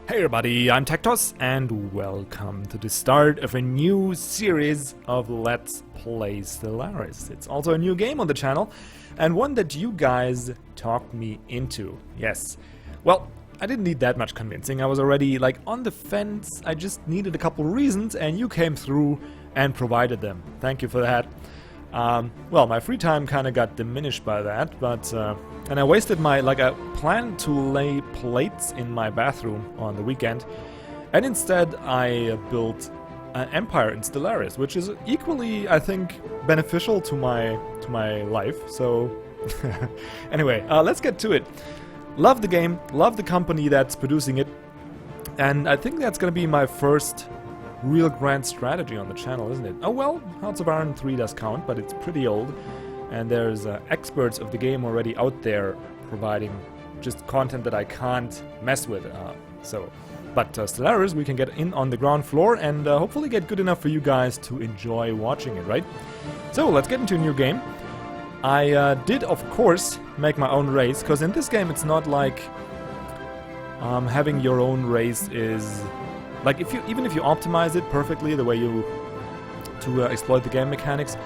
Hey everybody, I'm TecToss and welcome to the start of a new series of Let's Play Stellaris. It's also a new game on the channel and one that you guys talked me into. Yes. Well, I didn't need that much convincing. I was already like on the fence. I just needed a couple reasons and you came through and provided them. Thank you for that. Well, my free time kind of got diminished by that, but and I wasted my, I planned to lay plates in my bathroom on the weekend, and instead I built an empire in Stellaris, which is equally, I think, beneficial to my life. So anyway, let's get to it. Love the game, love the company that's producing it, and I think that's gonna be my first real grand strategy on the channel, isn't it? Oh well, Hearts of Iron 3 does count, but it's pretty old, and there's experts of the game already out there providing just content that I can't mess with. But Stellaris, we can get in on the ground floor and hopefully get good enough for you guys to enjoy watching it, right? So let's get into a new game. I did, of course, make my own race, because in this game it's not like having your own race is... Like, even if you optimize it perfectly the way you to exploit the game mechanics,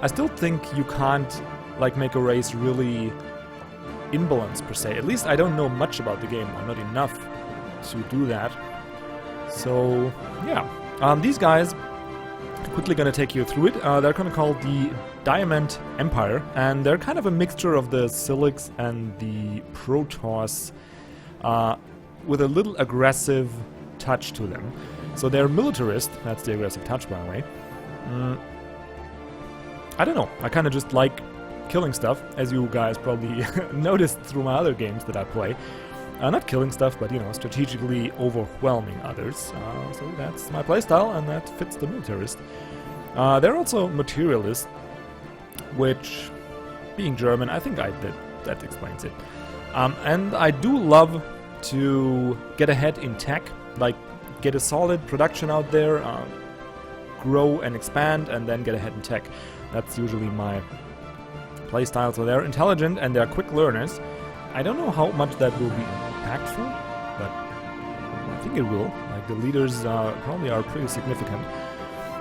I still think you can't like make a race really imbalanced per se. At least I don't know much about the game, or not enough to do that. So yeah, these guys, quickly gonna take you through it. They're gonna call the Diamond Empire, and they're kind of a mixture of the Silix and the Protoss, with a little aggressive touch to them. So they're militarist, that's the aggressive touch, by the way. I don't know, I kind of just like killing stuff, as you guys probably noticed through my other games that I play. Not killing stuff, but, you know, strategically overwhelming others. So that's my playstyle, and that fits the militarist. They're also materialist, which, being German, I think that explains it. And I do love to get ahead in tech, like get a solid production out there, grow and expand, and then get ahead in tech. That's usually my playstyle. So they're intelligent and they're quick learners. I don't know how much that will be impactful, but I think it will. Like the leaders probably are pretty significant.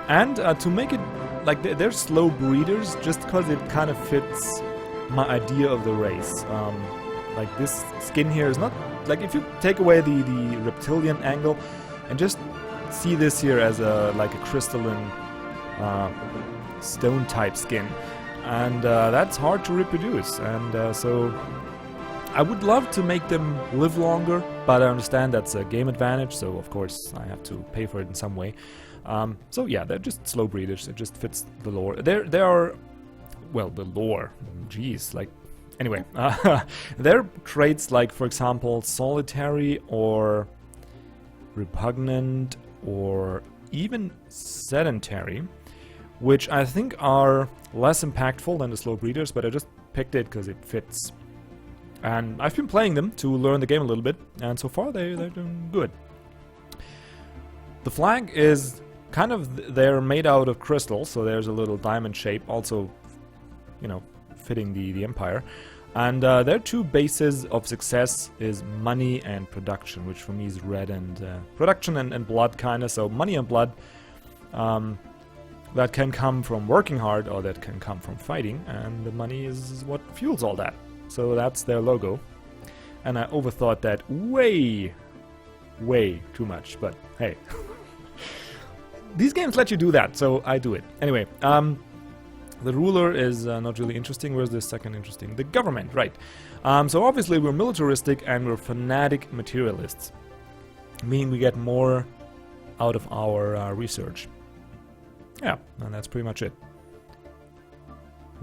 And to make it, like they're slow breeders, just because it kind of fits my idea of the race. Like this skin here is not, like if you take away the reptilian angle and just see this here as a crystalline stone type skin, and that's hard to reproduce, and so I would love to make them live longer, but I understand that's a game advantage, so of course I have to pay for it in some way. So yeah, they're just slow breeders. It just fits the lore. They are, well, the lore, jeez, like anyway, there are traits like, for example, solitary or repugnant or even sedentary, which I think are less impactful than the slow breeders, but I just picked it because it fits. And I've been playing them to learn the game a little bit, and so far they're doing good. The flag is kind of, they're made out of crystal, so there's a little diamond shape, also, you know, fitting the empire. And their two bases of success is money and production, which for me is red, and production and blood kind of. So money and blood, that can come from working hard, or that can come from fighting, and the money is what fuels all that. So that's their logo. And I overthought that way too much, but hey. These games let you do that, so I do it. Anyway, the ruler is not really interesting. Where's the second interesting? The government, right. So obviously we're militaristic and we're fanatic materialists, meaning we get more out of our research. Yeah, and that's pretty much it.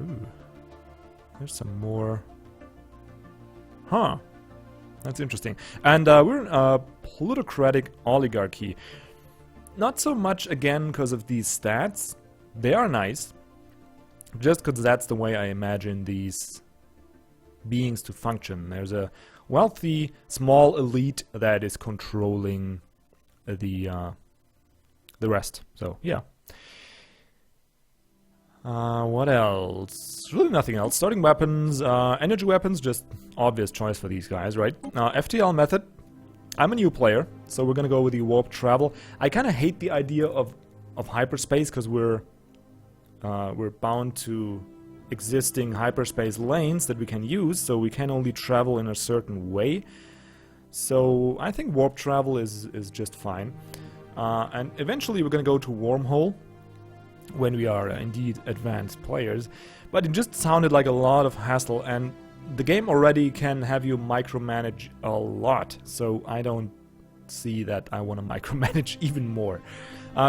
Ooh, there's some more. Huh, that's interesting. And we're in a plutocratic oligarchy. Not so much, again, because of these stats. They are nice. Just because that's the way I imagine these beings to function. There's a wealthy, small elite that is controlling the rest. So, yeah. What else? Really nothing else. Starting weapons, energy weapons, just obvious choice for these guys, right? FTL method. I'm a new player, so we're gonna go with the warp travel. I kind of hate the idea of hyperspace because we're bound to existing hyperspace lanes that we can use, so we can only travel in a certain way. So I think warp travel is just fine. And eventually we're gonna go to wormhole when we are indeed advanced players. But it just sounded like a lot of hassle, and the game already can have you micromanage a lot, so I don't see that I want to micromanage even more.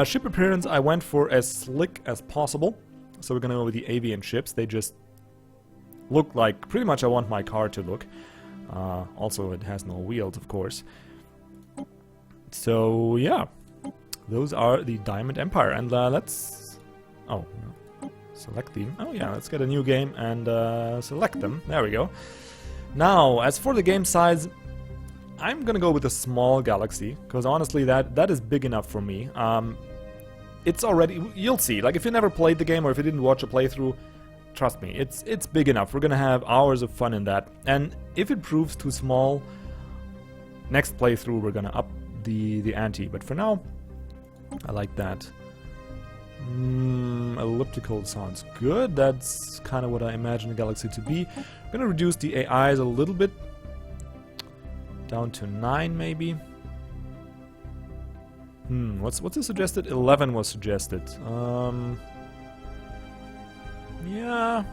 Ship appearance, I went for as slick as possible, so we're gonna go with the avian ships. They just look like pretty much I want my car to look. Also, it has no wheels, of course. So yeah, those are the Diamond Empire, and let's... oh, no. Select them. Oh yeah, let's get a new game and select them. There we go. Now, as for the game size, I'm gonna go with a small galaxy, because honestly that is big enough for me. It's already... you'll see, like if you never played the game or if you didn't watch a playthrough, trust me, it's big enough. We're gonna have hours of fun in that. And if it proves too small, next playthrough we're gonna up the ante. But for now, I like that. Elliptical sounds good. That's kind of what I imagine a galaxy to be. I'm gonna reduce the AIs a little bit, down to 9 maybe. What's the suggested? 11 was suggested. Yeah,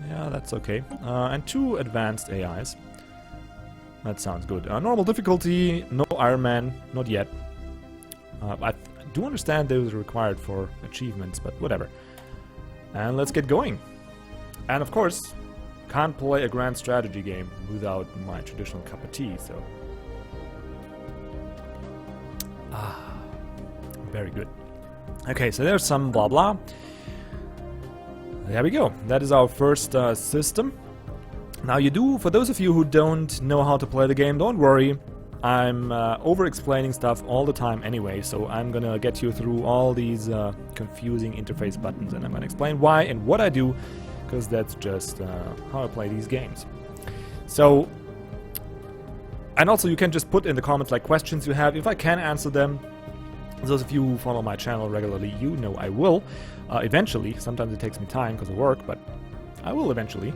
that's okay. And 2 advanced AIs. That sounds good. Normal difficulty, no Iron Man, not yet. I do understand those are required for achievements, but whatever. And let's get going. And of course, can't play a grand strategy game without my traditional cup of tea, so... very good. Okay, so there's some blah blah. There we go. That is our first system. Now for those of you who don't know how to play the game, don't worry. I'm over-explaining stuff all the time anyway, so I'm gonna get you through all these confusing interface buttons, and I'm gonna explain why and what I do, because that's just how I play these games. So, and also you can just put in the comments like questions you have. If I can answer them, those of you who follow my channel regularly, you know I will. Eventually. Sometimes it takes me time because of work, but I will eventually.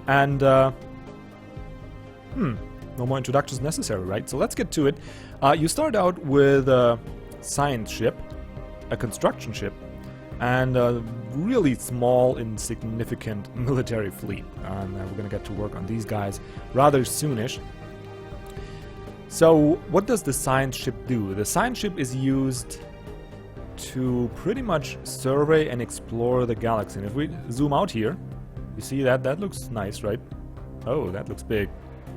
And, no more introductions necessary, right? So let's get to it. You start out with a science ship, a construction ship, and a really small, insignificant military fleet. And we're gonna get to work on these guys rather soonish. So, what does the science ship do? The science ship is used to pretty much survey and explore the galaxy. And if we zoom out here, you see that looks nice, right? Oh, that looks big.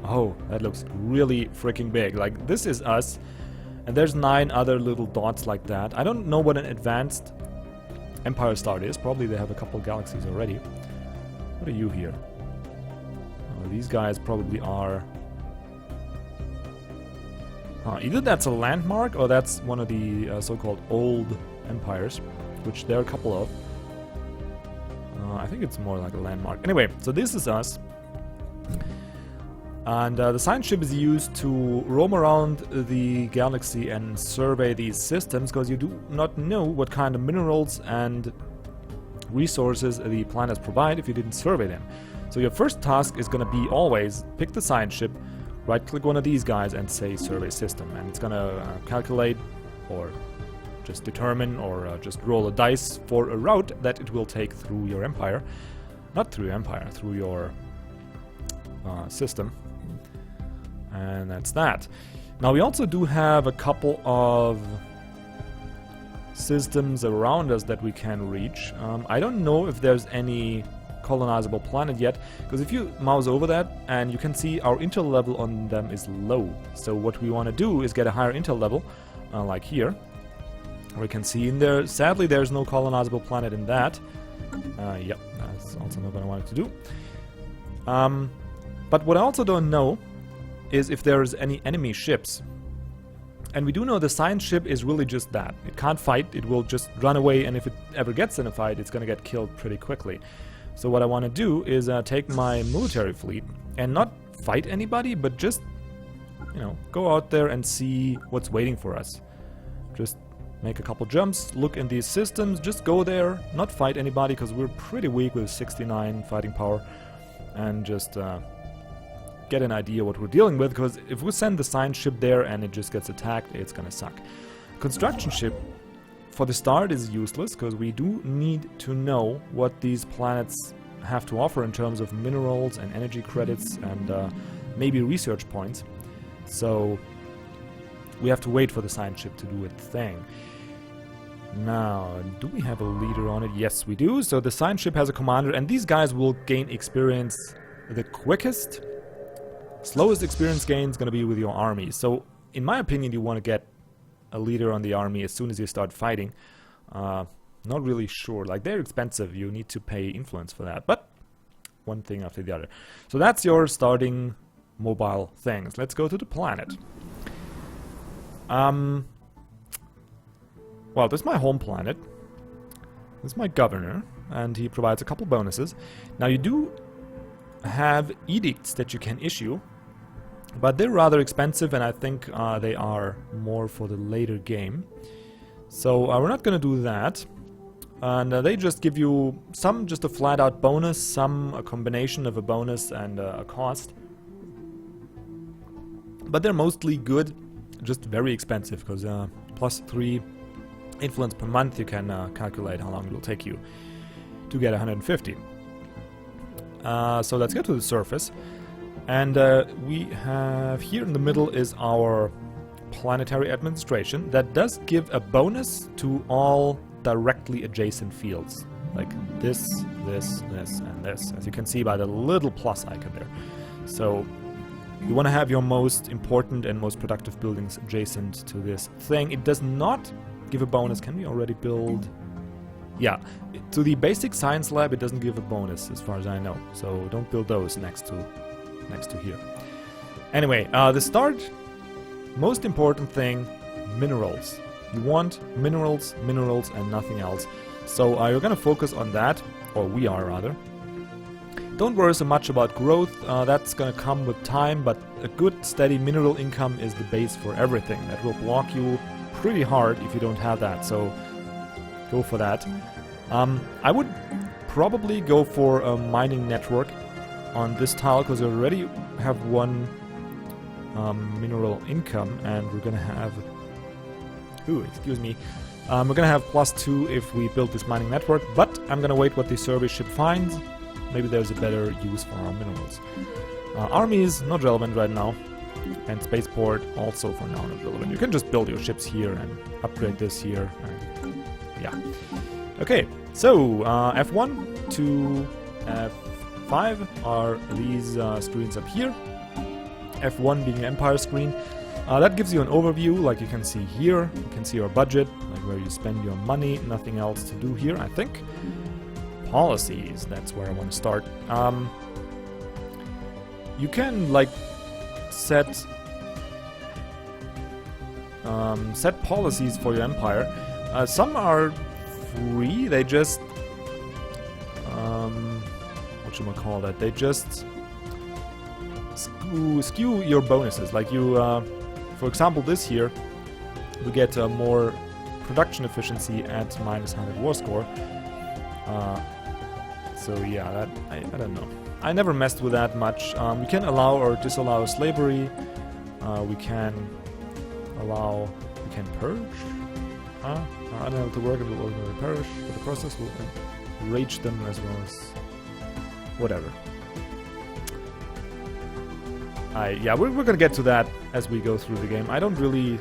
Oh, that looks really freaking big. Like, this is us, and there's 9 other little dots like that. I don't know what an advanced Empire Star is. Probably they have a couple galaxies already. What are you here? Oh, these guys probably are... either that's a landmark or that's one of the so-called old empires, which there are a couple of. I think it's more like a landmark. Anyway, so this is us. And the science ship is used to roam around the galaxy and survey these systems, because you do not know what kind of minerals and resources the planets provide if you didn't survey them. So your first task is going to be always pick the science ship, right-click one of these guys and say survey system, and it's gonna calculate or just determine or just roll a dice for a route that it will take through your empire. Not through your empire, through your system. And that's that. Now we also do have a couple of systems around us that we can reach. I don't know if there's any colonizable planet yet, because if you mouse over that, and you can see our intel level on them is low. So what we want to do is get a higher intel level, like here. We can see in there, sadly there's no colonizable planet in that. Yep, that's also not what I wanted to do. But what I also don't know is if there's any enemy ships. And we do know the science ship is really just that. It can't fight, it will just run away, and if it ever gets in a fight, it's gonna get killed pretty quickly. So what I want to do is take my military fleet and not fight anybody, but just you know, go out there and see what's waiting for us. Just make a couple jumps, look in these systems, just go there, not fight anybody, because we're pretty weak with 69 fighting power, and just get an idea what we're dealing with, because if we send the science ship there and it just gets attacked, it's gonna suck. Construction ship, for the start, is useless, because we do need to know what these planets have to offer in terms of minerals and energy credits and maybe research points. So we have to wait for the science ship to do its thing. Now, do we have a leader on it? Yes, we do. So the science ship has a commander, and these guys will gain experience the quickest. Slowest experience gain is going to be with your army. So, in my opinion, you want to get a leader on the army as soon as you start fighting. Not really sure. Like, they're expensive. You need to pay influence for that. But one thing after the other. So that's your starting mobile things. Let's go to the planet. Well, this is my home planet. This is my governor, and he provides a couple bonuses. Now, you do have edicts that you can issue, but they're rather expensive, and I think they are more for the later game. So we're not going to do that. And they just give you some just a flat-out bonus, some a combination of a bonus and a cost. But they're mostly good, just very expensive, because +3 influence per month, you can calculate how long it will take you to get 150. So let's get to the surface. And we have here in the middle is our planetary administration that does give a bonus to all directly adjacent fields. Like this, this, this, and this. As you can see by the little plus icon there. So you want to have your most important and most productive buildings adjacent to this thing. It does not give a bonus. Can we already build? Yeah, to the basic science lab it doesn't give a bonus as far as I know, so don't build those next to here. Anyway, the start, most important thing, minerals. You want minerals, minerals, and nothing else. So you're gonna focus on that, or we are rather. Don't worry so much about growth, that's gonna come with time, but a good steady mineral income is the base for everything. That will block you pretty hard if you don't have that, so go for that. I would probably go for a mining network on this tile, because we already have one mineral income, and we're gonna have... Ooh, excuse me. We're gonna have +2 if we build this mining network, but I'm gonna wait what the survey ship finds. Maybe there's a better use for our minerals. Army is not relevant right now. And spaceport also for now not relevant. You can just build your ships here and upgrade this here. And yeah. Okay, so F1 to F5 are these screens up here. F1 being the Empire screen. That gives you an overview, like you can see here. You can see your budget, like where you spend your money. Nothing else to do here, I think. Policies, that's where I want to start. You can, like, set policies for your empire. Some are free. They just whatchamacallit, they just skew your bonuses. Like you, for example, this here, we get more production efficiency at -100 war score. So yeah, that I don't know. I never messed with that much. We can allow or disallow slavery. We can purge. I don't know to work, it will ultimately perish, but the process will enrage them as well as whatever. Yeah, we're gonna get to that as we go through the game. I don't really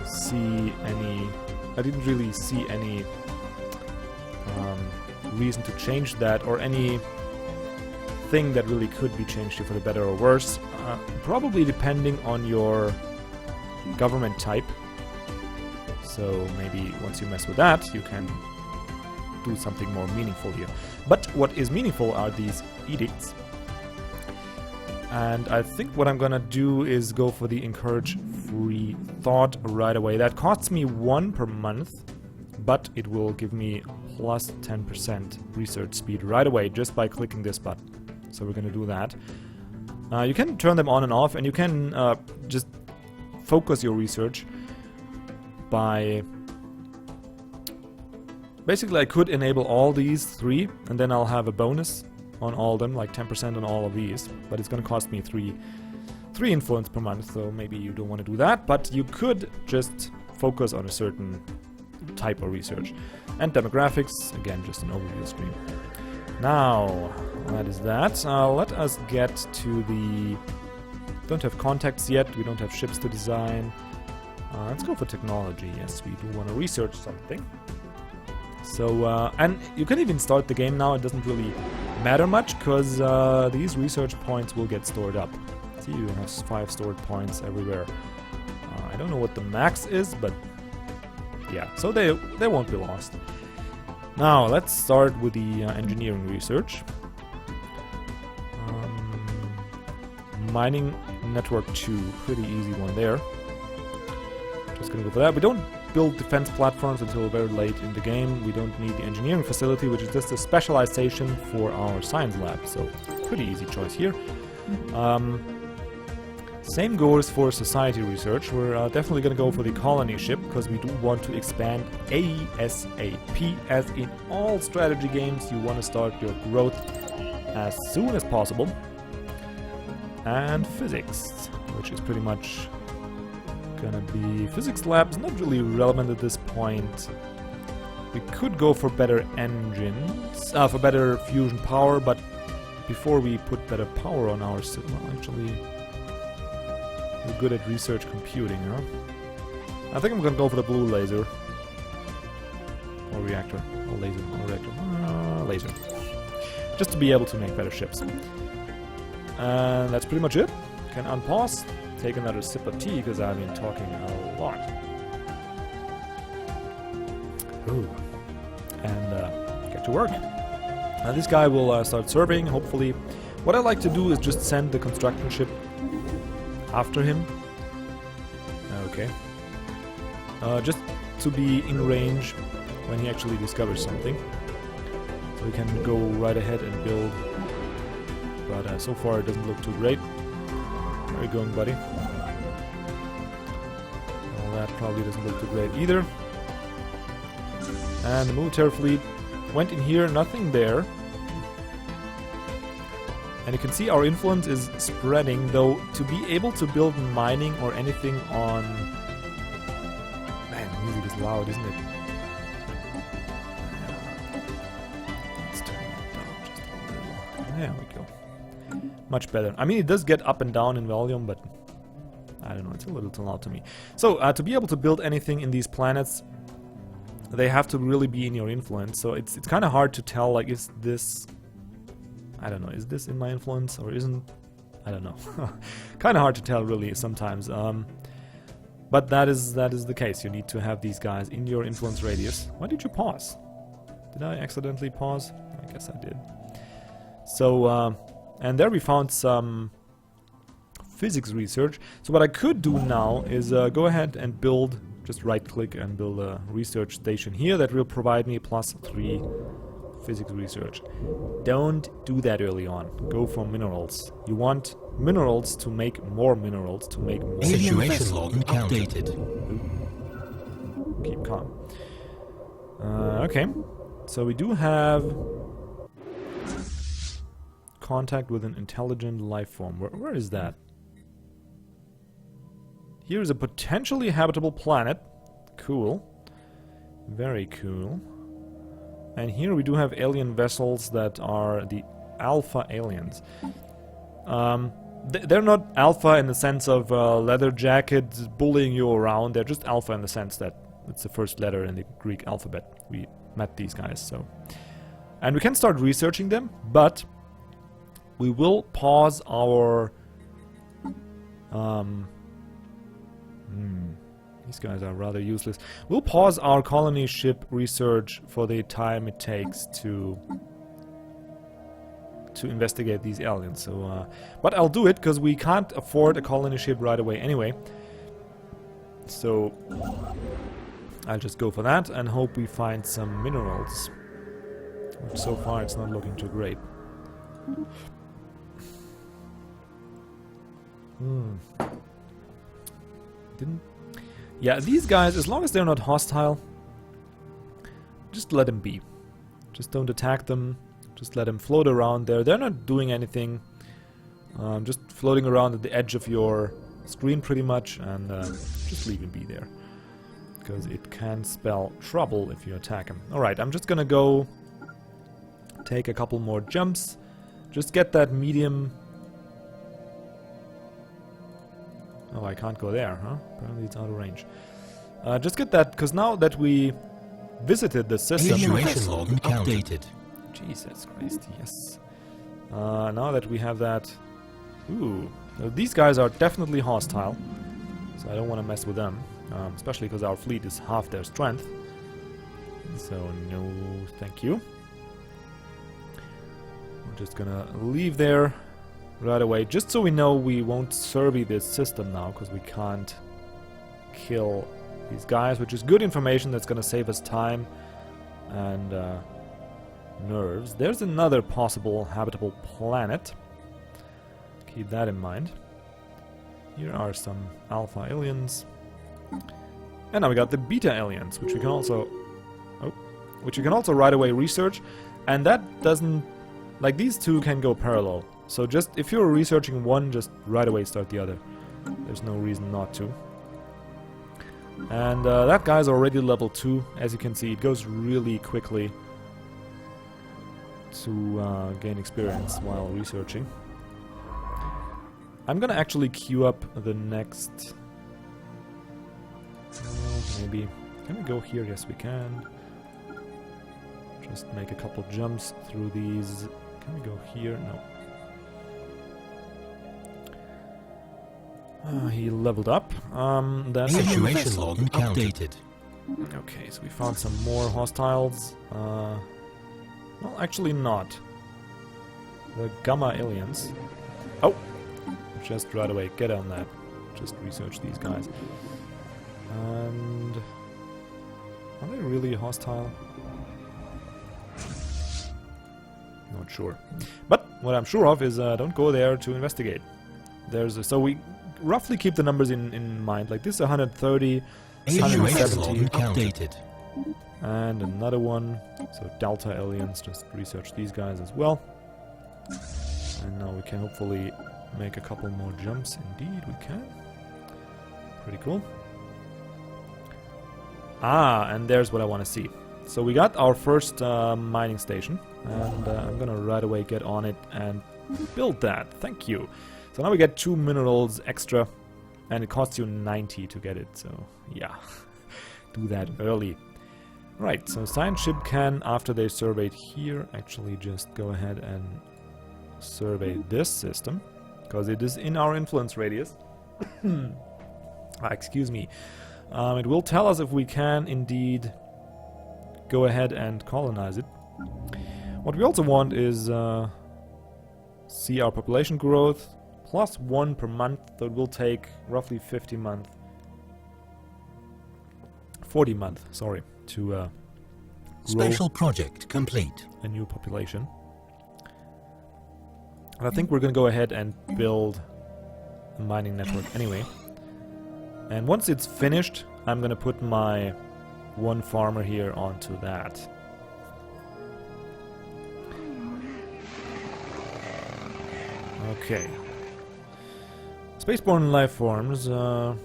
see any. I didn't really see any reason to change that, or any thing that really could be changed here for the better or worse. Probably depending on your government type. So maybe once you mess with that, you can do something more meaningful here. But what is meaningful are these edicts. And I think what I'm gonna do is go for the encourage free thought right away. That costs me 1 per month, but it will give me plus 10% research speed right away just by clicking this button. So we're gonna do that. You can turn them on and off, and you can just focus your research by... Basically, I could enable all these 3, and then I'll have a bonus on all of them, like 10% on all of these. But it's gonna cost me 3 influence per month, so maybe you don't want to do that. But you could just focus on a certain type of research. And demographics, again, just an overview screen. Now, that is that. Let us get to the... Don't have contacts yet, we don't have ships to design. Let's go for technology. Yes, we do want to research something. So, and you can even start the game now, it doesn't really matter much, because these research points will get stored up. See, you have 5 stored points everywhere. I don't know what the max is, but yeah, so they won't be lost. Now, let's start with the engineering research. Mining network 2, pretty easy one there. Just gonna go for that. We don't build defense platforms until very late in the game. We don't need the engineering facility, which is just a specialization for our science lab, so pretty easy choice here. Same goes for society research. We're definitely going to go for the colony ship, because we do want to expand ASAP. As in all strategy games, you want to start your growth as soon as possible. And physics, which is pretty much gonna be... Physics lab's not really relevant at this point. We could go for better engines, for better fusion power, but before we put better power on our system, actually... We're good at research computing, huh? I think I'm gonna go for the blue laser. Or reactor. Or laser. Or reactor. Laser. Just to be able to make better ships. And that's pretty much it. Can unpause. Take another sip of tea, because I've been talking a lot. Ooh. And get to work. Now this guy will start serving, hopefully. What I like to do is just send the construction ship after him. Okay. Just to be in range when he actually discovers something. So we can go right ahead and build. But so far it doesn't look too great. Where are you going, buddy? Well, that probably doesn't look too great either. And the military fleet went in here, nothing there. And you can see our influence is spreading, though to be able to build mining or anything on... Man, the music is loud, isn't it? Let's turn it down just a little. There we go. Much better. I mean, it does get up and down in volume, but I don't know, it's a little too loud to me. So, to be able to build anything in these planets, they have to really be in your influence. So it's kind of hard to tell, like, is this... I don't know, is this in my influence or isn't? I don't know. Kind of hard to tell really sometimes. But that is the case. You need to have these guys in your influence radius. Why did you pause? Did I accidentally pause? I guess I did. So, and there we found some physics research. So what I could do now is go ahead and build, just right click and build a research station here that will provide me +3 physics research. Don't do that early on. Go for minerals. You want minerals to make more minerals, to make more... Situation log updated. Keep calm. Okay. So we do have contact with an intelligent life form. Where is that? Here is a potentially habitable planet. Cool. Very cool. And here we do have alien vessels that are the alpha aliens. They're not alpha in the sense of leather jackets bullying you around. They're just alpha in the sense that it's the first letter in the Greek alphabet. We met these guys, so... And we can start researching them, but we will pause our... These guys are rather useless. We'll pause our colony ship research for the time it takes to investigate these aliens. So, but I'll do it because we can't afford a colony ship right away anyway. So I'll just go for that and hope we find some minerals. Which so far it's not looking too great. Didn't... Yeah, these guys, as long as they're not hostile, just let them be. Just don't attack them. Just let them float around there. They're not doing anything. Just floating around at the edge of your screen pretty much, and just leave him be there. Because it can spell trouble if you attack him. Alright, I'm just gonna go take a couple more jumps. Just get that medium... Oh, I can't go there, huh? Apparently it's out of range. Just get that, because now that we visited the system... Situation log updated. Jesus Christ, yes. Now that we have that... Ooh, these guys are definitely hostile. So I don't want to mess with them. Especially because our fleet is half their strength. So no, thank you. We're just gonna leave there right away, just so we know we won't survey this system now, because we can't kill these guys, which is good information that's gonna save us time and nerves. There's another possible habitable planet. Keep that in mind. Here are some alpha aliens. And now we got the beta aliens, which we can also... Oh, which you can also right away research. And that doesn't... Like, these two can go parallel. So just, if you're researching one, just right away start the other. There's no reason not to. And that guy's already level 2. As you can see, it goes really quickly to gain experience while researching. I'm gonna actually queue up the next... maybe... Can we go here? Yes, we can. Just make a couple jumps through these. Can we go here? No. He leveled up. Then Situation log updated. Okay, so we found some more hostiles. Well, actually not. The Gamma aliens. Oh! Just right away, get on that. Just research these guys. And... Are they really hostile? Not sure. But what I'm sure of is don't go there to investigate. So we roughly keep the numbers in mind. Like this 130, 170. Updated. And another one. So Delta aliens, just research these guys as well. And now we can hopefully make a couple more jumps. Indeed, we can. Pretty cool. Ah, and there's what I want to see. So we got our first mining station, and I'm gonna right away get on it and build that. Thank you. So now we get 2 minerals extra, and it costs you 90 to get it, so yeah. Do that early. Right, so science ship can, after they surveyed here, actually just go ahead and survey this system, because it is in our influence radius. Excuse me. It will tell us if we can indeed go ahead and colonize it. What we also want is see our population growth +1 per month. So it will take roughly 40 months, sorry, to grow Special project complete. a new population. And I think we're gonna go ahead and build a mining network anyway. And once it's finished, I'm gonna put my one farmer here onto that. Okay. Spaceborne life forms, the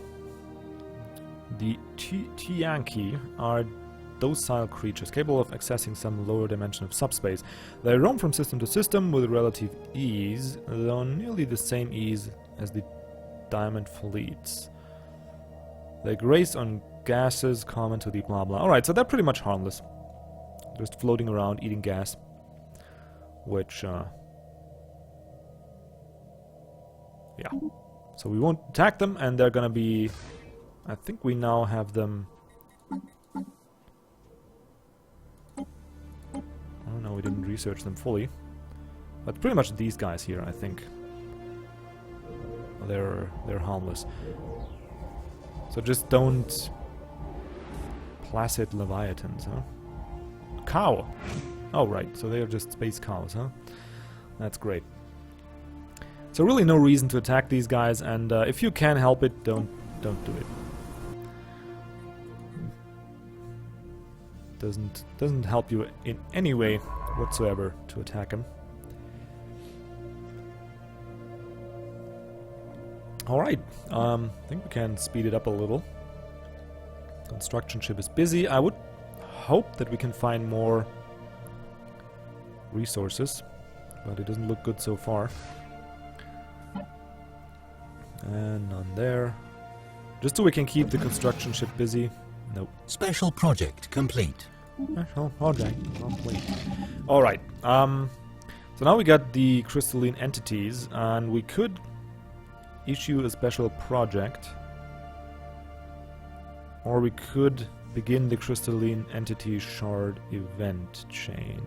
Tianki are docile creatures capable of accessing some lower dimension of subspace. They roam from system to system with relative ease, though nearly the same ease as the diamond fleets. They graze on gases common to the blah blah. Alright, so they're pretty much harmless. Just floating around, eating gas. Which, yeah. So we won't attack them, and they're gonna be... I think we now have them... Oh no, we didn't research them fully. But pretty much these guys here, I think. They're harmless. So just don't... Placid leviathans, huh? Cow! Oh right, so they are just space cows, huh? That's great. So So really no reason to attack these guys, and if you can help it, don't do it. Doesn't help you in any way whatsoever to attack him. Alright, I think we can speed it up a little. Construction ship is busy. I would hope that we can find more resources, but it doesn't look good so far. And none there. Just so we can keep the construction ship busy. Nope. Special project complete. Special project complete. Alright, so now we got the crystalline entities, and we could issue a special project, or we could begin the crystalline entity shard event chain.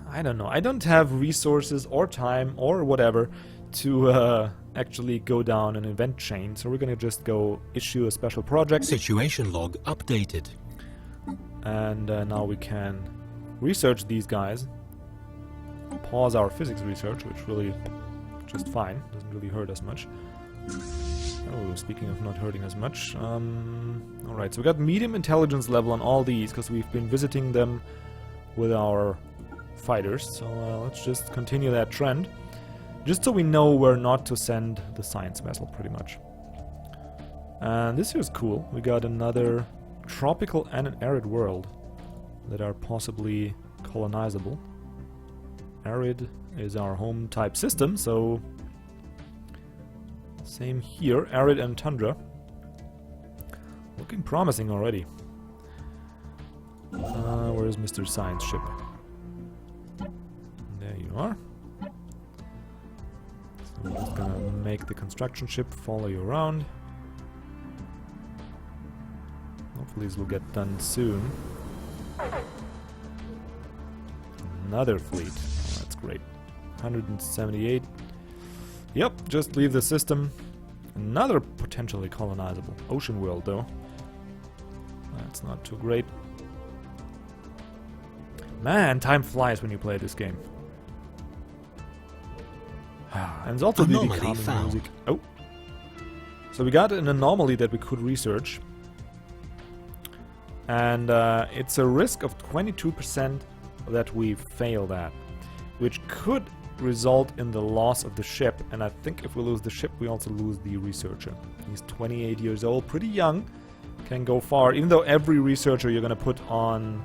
I don't know. I don't have resources or time or whatever to actually go down an event chain, so we're gonna just go issue a special project. Situation log updated. And now we can research these guys. Pause our physics research, which really just fine. Doesn't really hurt us much. Oh, speaking of not hurting as much. Alright, so we got medium intelligence level on all these, because we've been visiting them with our fighters. So let's just continue that trend. Just so we know where not to send the science vessel, pretty much. And this here's cool. We got another tropical and an arid world that are possibly colonizable. Arid is our home type system, so same here, arid and tundra. Looking promising already. Where is Mr. Science Ship? There you are. So we're just gonna make the construction ship follow you around. Hopefully this will get done soon. Another fleet. Oh, that's great. 178. Yep, just leave the system. Another potentially colonizable ocean world, though. That's not too great. Man, time flies when you play this game. And it's also the calming music. Oh. So we got an anomaly that we could research. And it's a risk of 22% that we fail that, which could result in the loss of the ship. And I think if we lose the ship, we also lose the researcher. He's 28 years old, pretty young, can go far. Even though every researcher you're gonna put on,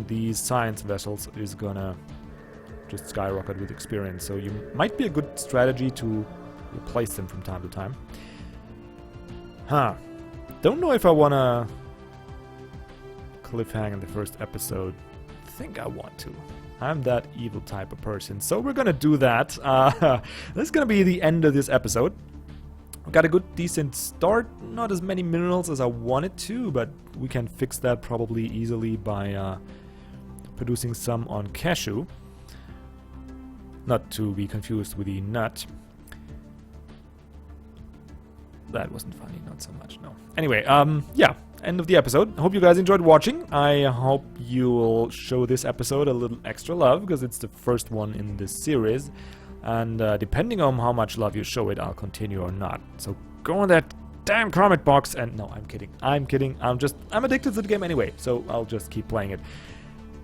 these science vessels is gonna just skyrocket with experience. So you might be a good strategy to replace them from time to time. Don't know if I wanna cliffhang in the first episode. I think I want to. I'm that evil type of person. So we're gonna do that. This is gonna be the end of this episode. We got a good, decent start. Not as many minerals as I wanted to, but we can fix that probably easily by producing some on cashew. Not to be confused with the nut. That wasn't funny, not so much, no. Anyway, yeah, end of the episode. Hope you guys enjoyed watching. I hope you will show this episode a little extra love, because it's the first one in this series. And depending on how much love you show it, I'll continue or not. So go on that damn comment box and... No, I'm kidding. I'm kidding. I'm addicted to the game anyway, so I'll just keep playing it.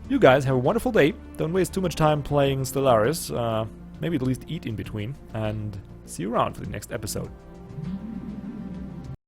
You guys have a wonderful day. Don't waste too much time playing Stellaris. Maybe at least eat in between. And see you around for the next episode.